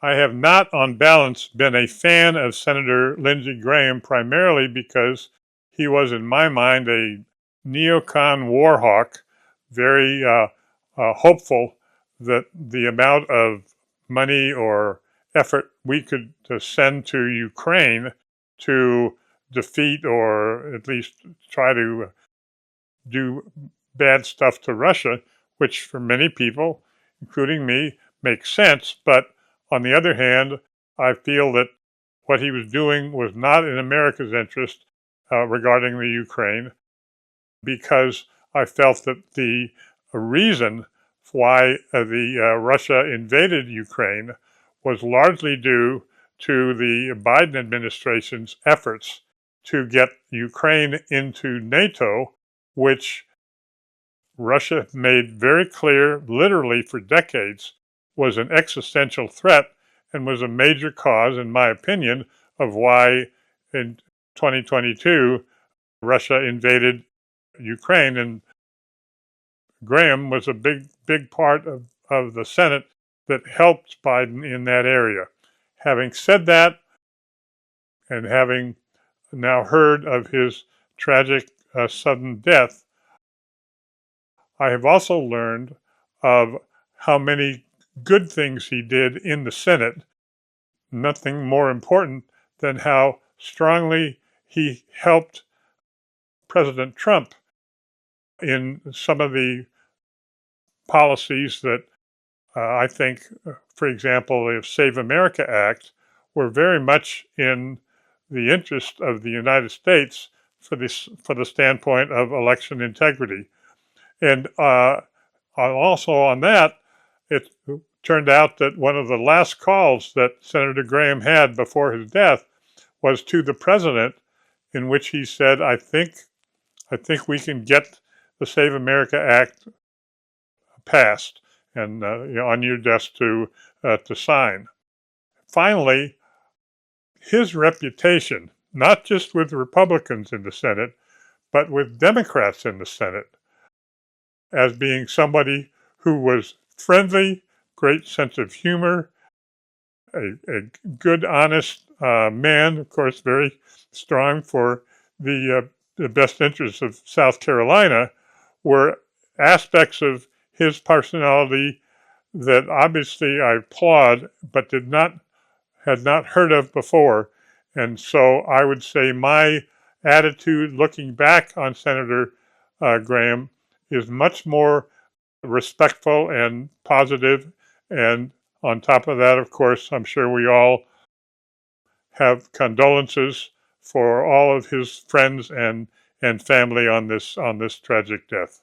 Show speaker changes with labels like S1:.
S1: I have not, on balance, been a fan of Senator Lindsey Graham, primarily because he was, in my mind, a neocon war hawk, very hopeful that the amount of money or effort we could send to Ukraine to defeat or at least try to do bad stuff to Russia, which for many people, including me, makes sense. But on the other hand, I feel that what he was doing was not in America's interest regarding the Ukraine, because I felt that the reason why Russia invaded Ukraine was largely due to the Biden administration's efforts to get Ukraine into NATO, which Russia made very clear, literally for decades, was an existential threat and was a major cause, in my opinion, of why in 2022 Russia invaded Ukraine. And Graham was a big part of the Senate that helped Biden in that area. Having said that, and having now heard of his tragic sudden death, I have also learned of how many good things he did in the Senate. Nothing more important than how strongly he helped President Trump in some of the policies that I think, for example, the Save America Act, were very much in the interest of the United States for the standpoint of election integrity. And also on that, it turned out that one of the last calls that Senator Graham had before his death was to the president, in which he said, I think we can get the Save America Act passed and on your desk to sign. Finally, his reputation, not just with Republicans in the Senate, but with Democrats in the Senate, as being somebody who was friendly, great sense of humor, a good, honest man, of course, very strong for the best interests of South Carolina, were aspects of his personality that obviously I applaud, but had not heard of before. And so I would say my attitude looking back on Senator Graham is much more respectful and positive. And on top of that, of course, I'm sure we all have condolences for all of his friends and family on this tragic death.